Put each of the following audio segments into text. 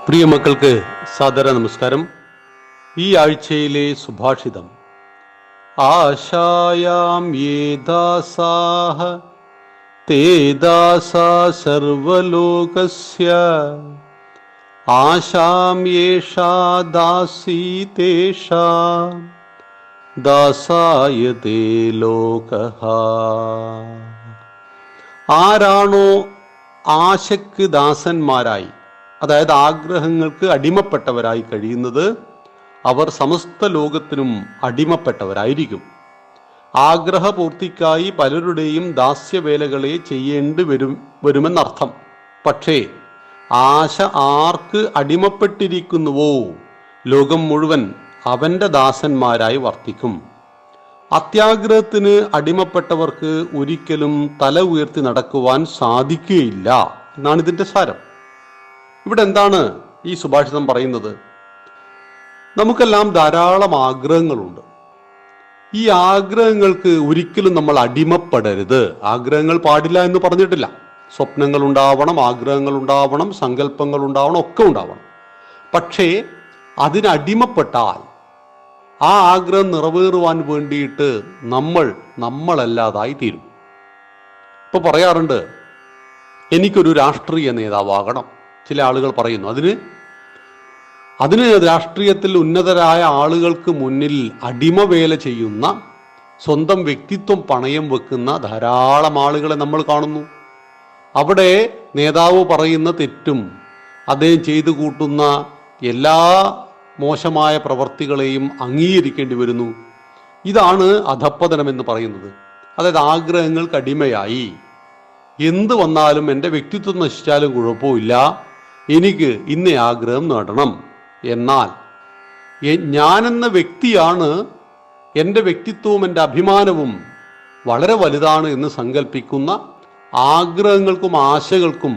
പ്രിയ മക്കൾക്ക് സാദര നമസ്കാരം. ഈ ആഴ്ചയിലെ സുഭാഷിതം ആശായാം യേ ദാസാഃ തേ ദാസാ സർവലോകസ്യ ആശാം യേഷാ ദാസീ തേഷാം ദാസായതേ ലോകഃ. ആരാണോ ആശയ്ക്ക് ദാസന്മാരായി, അതായത് ആഗ്രഹങ്ങൾക്ക് അടിമപ്പെട്ടവരായി കഴിയുന്നത്, അവർ സമസ്ത ലോകത്തിനും അടിമപ്പെട്ടവരായിരിക്കും. ആഗ്രഹപൂർത്തിക്കായി പലരുടെയും ദാസ്യവേലകളെ ചെയ്യേണ്ടി വരുമെന്നർത്ഥം. പക്ഷേ ആശ ആർക്ക് അടിമപ്പെട്ടിരിക്കുന്നുവോ ലോകം മുഴുവൻ അവൻ്റെ ദാസന്മാരായി വർത്തിക്കും. അത്യാഗ്രഹത്തിന് അടിമപ്പെട്ടവർക്ക് ഒരിക്കലും തല ഉയർത്തി നടക്കുവാൻ സാധിക്കുകയില്ല എന്നാണ് ഇതിൻ്റെ സാരം. ഇവിടെ എന്താണ് ഈ സുഭാഷിതം പറയുന്നത്? നമുക്കെല്ലാം ധാരാളം ആഗ്രഹങ്ങളുണ്ട്. ഈ ആഗ്രഹങ്ങൾക്ക് ഒരിക്കലും നമ്മൾ അടിമപ്പെടരുത്. ആഗ്രഹങ്ങൾ പാടില്ല എന്ന് പറഞ്ഞിട്ടില്ല. സ്വപ്നങ്ങൾ ഉണ്ടാവണം, ആഗ്രഹങ്ങൾ ഉണ്ടാവണം, സങ്കല്പങ്ങൾ ഉണ്ടാവണം, ഒക്കെ ഉണ്ടാവണം. പക്ഷേ അതിനടിമപ്പെട്ടാൽ ആ ആഗ്രഹം നിറവേറുവാൻ വേണ്ടിയിട്ട് നമ്മളല്ലാതായി തീരും. ഇപ്പൊ പറയാറുണ്ട്, എനിക്കൊരു രാഷ്ട്രീയ നേതാവാകണം. ചില ആളുകൾ പറയുന്നു. അതിന് രാഷ്ട്രീയത്തിൽ ഉന്നതരായ ആളുകൾക്ക് മുന്നിൽ അടിമവേല ചെയ്യുന്ന, സ്വന്തം വ്യക്തിത്വം പണയം വെക്കുന്ന ധാരാളം ആളുകളെ നമ്മൾ കാണുന്നു. അവിടെ നേതാവ് പറയുന്ന തെറ്റും അദ്ദേഹം ചെയ്തു കൂട്ടുന്ന എല്ലാ മോശമായ പ്രവർത്തികളെയും അംഗീകരിക്കേണ്ടി വരുന്നു. ഇതാണ് അധപ്പതനം എന്ന് പറയുന്നത്. അതായത് ആഗ്രഹങ്ങൾക്ക് അടിമയായി എന്ത് വന്നാലും എൻ്റെ വ്യക്തിത്വം നശിച്ചാലും കുഴപ്പമില്ല, എനിക്ക് ഇന്ന ആഗ്രഹം നേടണം. എന്നാൽ ഞാനെന്ന വ്യക്തിയാണ്, എൻ്റെ വ്യക്തിത്വവും എൻ്റെ അഭിമാനവും വളരെ വലുതാണ് എന്ന് സങ്കല്പിക്കുന്ന ആഗ്രഹങ്ങൾക്കും ആശകൾക്കും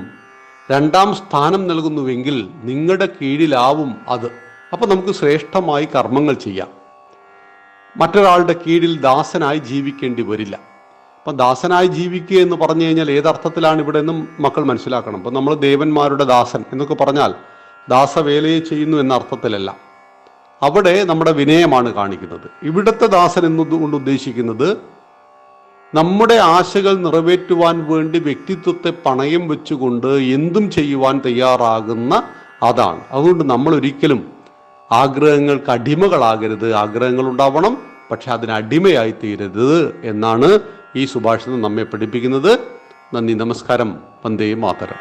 രണ്ടാം സ്ഥാനം നൽകുന്നുവെങ്കിൽ നിങ്ങളുടെ കീഴിലാവും അത്. അപ്പം നമുക്ക് ശ്രേഷ്ഠമായി കർമ്മങ്ങൾ ചെയ്യാം. മറ്റൊരാളുടെ കീഴിൽ ദാസനായി ജീവിക്കേണ്ടി വരില്ല. അപ്പം ദാസനായി ജീവിക്കുക എന്ന് പറഞ്ഞു കഴിഞ്ഞാൽ ഏതർത്ഥത്തിലാണ് ഇവിടെ നിന്നും മക്കൾ മനസ്സിലാക്കണം. അപ്പം നമ്മൾ ദേവന്മാരുടെ ദാസൻ എന്നൊക്കെ പറഞ്ഞാൽ ദാസവേലയെ ചെയ്യുന്നു എന്ന അർത്ഥത്തിലല്ല. അവിടെ നമ്മുടെ വിനയമാണ് കാണിക്കുന്നത്. ഇവിടുത്തെ ദാസൻ എന്നതുകൊണ്ട് ഉദ്ദേശിക്കുന്നത് നമ്മുടെ ആശകൾ നിറവേറ്റുവാൻ വേണ്ടി വ്യക്തിത്വത്തെ പണയം വെച്ചുകൊണ്ട് എന്തും ചെയ്യുവാൻ തയ്യാറാകുന്ന അതാണ്. അതുകൊണ്ട് നമ്മൾ ഒരിക്കലും ആഗ്രഹങ്ങൾക്ക് അടിമകളാകരുത്. ആഗ്രഹങ്ങൾ ഉണ്ടാവണം, പക്ഷെ അതിനടിമയായി തീരരുത് എന്നാണ് ഈ സുഭാഷിതം നമ്മെ പഠിപ്പിക്കുന്നത്. നന്ദി, നമസ്കാരം. വന്ദേ മാതരം.